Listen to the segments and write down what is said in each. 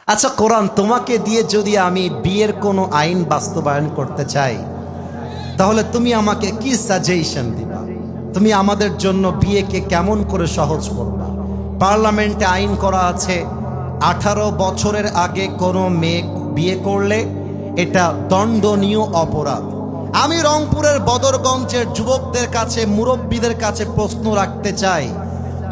আচ্ছা, কোরআন তোমাকে দিয়ে যদি আমি বিয়ের কোনো আইন বাস্তবায়ন করতে চাই, তাহলে তুমি আমাকে কি সাজেশন দিবা? তুমি আমাদের জন্য বিয়েকে কেমন করে সহজ করবা? পার্লামেন্টে আইন করা আছে 18 বছরের আগে কোনো মেয়ে বিয়ে করলে এটা দণ্ডনীয় অপরাধ। আমি রংপুরের বদরগঞ্জের যুবকদের কাছে, মুরব্বীদের কাছে প্রশ্ন রাখতে চাই,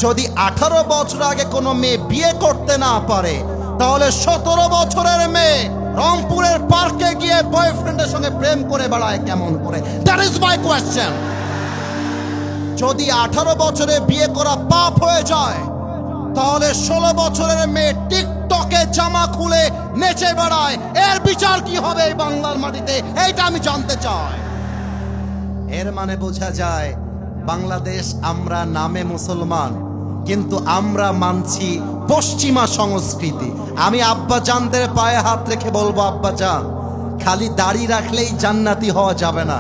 যদি 18 বছর আগে কোনো মেয়ে বিয়ে করতে না পারে, তাহলে 17 বছরের মেয়ে রংপুরের পার্কে গিয়ে বয়ফ্রেন্ডের সঙ্গে প্রেম করে বেড়ায় কেমন করে? That is my question. যদি 18 বছরে বিয়ে করা পাপ হয়ে যায়, তাহলে 16 বছরের মেয়ে টিকটকে জামা খুলে নেচে বেড়ায়, এর বিচার কি হবে এই বাংলার মাটিতে? এইটা আমি জানতে চাই। এর মানে বোঝা যায় বাংলাদেশ আমরা নামে মুসলমান, কিন্তু আমরা মানছি পশ্চিমা সংস্কৃতি। আমি আব্বা জানদের পায়ে হাত রেখে বলবো, আব্বা জান, খালি দাড়ি রাখলেই জান্নাতি হওয়া যাবে না,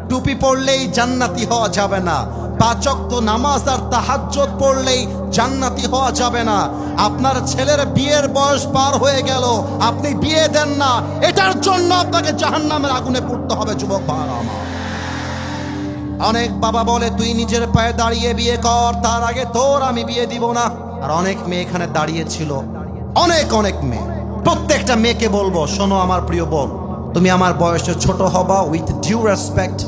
টুপি পড়লেই জান্নাতি হওয়া যাবে না, 5 ওয়াক্ত নামাজ আর তাহাজ্জুদ পড়লেই জান্নাতি হওয়া যাবে না। আপনার ছেলের বিয়ের বয়স পার হয়ে গেল, আপনি বিয়ে দেন না, এটার জন্য আপনাকে জাহান্নামের আগুনে পড়তে হবে। যুবক ভাইরা আমার, অনেক বাবা বলে তুই নিজের পায়ে দাঁড়িয়ে বিয়ে কর, তার আগে তোর আমি বিয়ে দিব না। আর অনেক মেয়ে এখানে দাঁড়িয়ে ছিল, অনেক মেয়ে। প্রত্যেকটা মেয়েকে বলবো, শোনো আমার প্রিয় বোন, তুমি আমার বয়সে ছোট হবা, উইথ ডিউ রেসপেক্ট,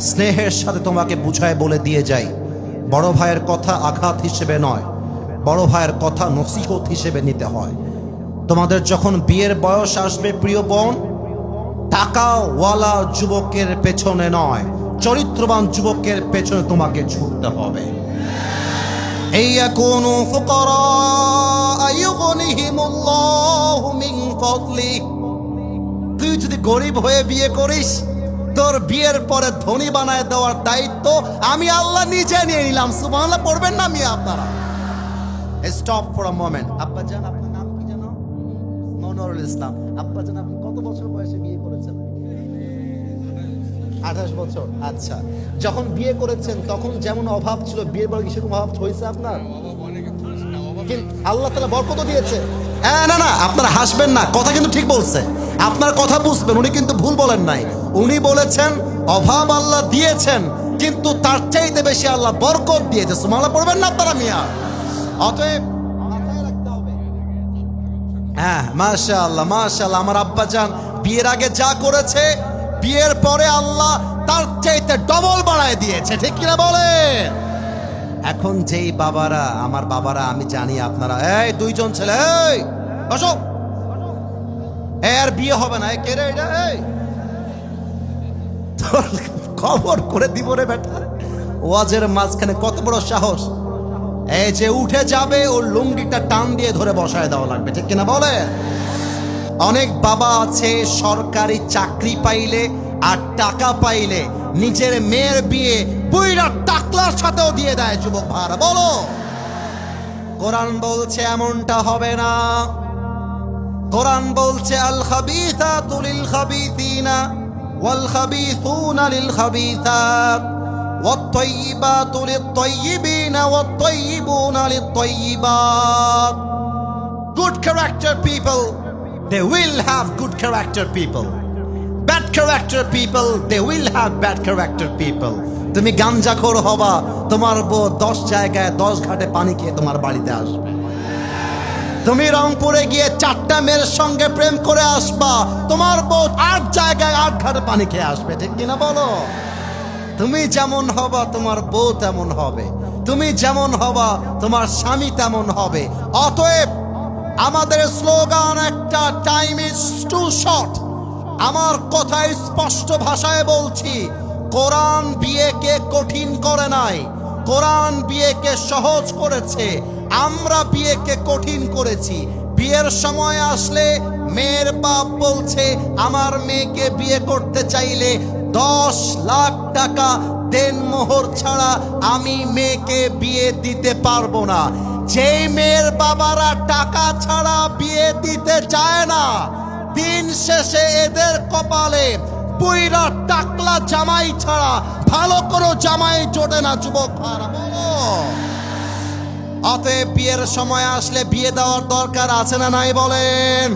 স্নেহের সাথে তোমাকে বুঝায় বলে দিয়ে যাই, বড় ভাইয়ের কথা আঘাত হিসেবে নয়, বড় ভাইয়ের কথা নসিহত হিসেবে নিতে হয়। তোমাদের যখন বিয়ের বয়স আসবে প্রিয় বোন, টাকাওয়ালা যুবকের পেছনে নয়, চরিত্রবান যুবকের পেছনে তোমাকে ছুটতে হবে। এই ইয়াকুনু ফুকারা আয়ুগনিহিমুল্লাহু মিন ফাদলি। তুই যদি গরিব হয়ে বিয়ে করিস, তোর বিয়ের পরে ধনী বানায় দেওয়ার দায়িত্ব আমি আল্লাহ নিজে নিয়ে নিলাম। সুবহানাল্লাহ পড়বেন না মিয়া আপনারা? Stop for a moment. আব্বা জান, আপনার নাম কি জানো? মনোরুল ইসলাম। আব্বা জান, আপনি কত বছর বয়সে বিয়ে করেছেন? 28 বছর। আচ্ছা, যখন বিয়ে করেছেন তখন যেমন অভাব ছিল, বিয়ের পরে কি সেরকম অভাব হয়েছে আপনার? আল্লাহ তাআলা বরকত দিয়েছে। না, আপনারা হাসবেন না, কথা কিন্তু ঠিক বলছে, আপনার কথা বুঝবেন, উনি কিন্তু ভুল বলেন নাই। উনি বলেছেন অভাব আল্লাহ দিয়েছেন, কিন্তু তার চাইতে বেশি আল্লাহ বরকত দিয়েছে। সুবহানাল্লাহ পড়বেন না আপনারা মিয়া? অতএব মাথায় রাখতে হবে। হ্যাঁ, মাশাআল্লাহ মাশাআল্লাহ, আমার আব্বা জান বিয়ের আগে যা করেছে, বিয়ের পরে আল্লাহ তার চাইতে ডবল বাড়ায় দিয়েছে। ঠিক কিনা বলে? এখন যেই বাবারা, আমার বাবারা, আমি জানি আপনারা, এই 2 জন ছেলে, এই বসো, এর বিয়ে হবে না, কে রে এটা? এই খবর করে দিব রে বেটা। ওয়াজের মাঝখানে কত বড় সাহস! এই যে উঠে যাবে, ওর লুঙ্গিটা টান দিয়ে ধরে বসায় দেওয়া লাগবে। ঠিক কিনা বলে? অনেক বাবা আছে সরকারি চাকরি পাইলে আর টাকা পাইলে নিজের মেয়ের বিয়ে বুইড়া টাকলার সাথেও দিয়ে দেয়। যুবক ভাইরা বলো, কোরআন বলছে এমনটা হবে না। কোরআন বলছে আল খাবিসাতু লিল খাবিসিনা ওয়াল খাবিসুনা লিল খাবিসাত ওয়াত তাইয়িবাতু লিত তাইয়িবিনা ওয়াত তাইয়িবুনা লিত তাইয়িবাত। Good character people, they will have good character people. Bad character people, they will have bad character people. তুমি গাঞ্জাখোর হবা, তোমার বউ 10 জায়গায় 10 ঘাটে পানি খেয়ে তোমার বাড়িতে আসবে। তুমি রংপুরে গিয়ে 4টা মেয়ের সঙ্গে প্রেম করে আসবা, তোমার বউ 8 জায়গায় 8 ঘাটে পানি খেয়ে আসবে। ঠিক কিনা বলো? তুমি যেমন হবা তোমার বউ তেমন হবে, তুমি যেমন হবা তোমার স্বামী তেমন হবে। অতএব আমাদের স্লোগান একটা, টাইম ইজ টু শর্ট। আমার কথায় স্পষ্ট ভাষায় বলছি, কোরআন বিয়েকে কঠিন করে নাই, কোরআন বিয়েকে সহজ করেছে। আমরা বিয়েকে কঠিন করেছি। বিয়ের সময় আসলে মেয়ের বাপ বলছে, আমার মেয়েকে বিয়ে করতে চাইলে 10 লাখ টাকা দেনমোহর ছাড়া আমি মেয়েকে বিয়ে দিতে পারবো না। যেই মেয়ের বাবারা টাকা ছাড়া বিয়ে দিতে চায় না, দিন শেষে এদের কপালে বুইড়া টাকলা জামাই ছাড়া ভালো কোনো জামাই জোটে না। যুবক ভাইরা বলো, অতএব বিয়ের সময় আসলে বিয়ে দেওয়ার দরকার আছে না নাই বলেন?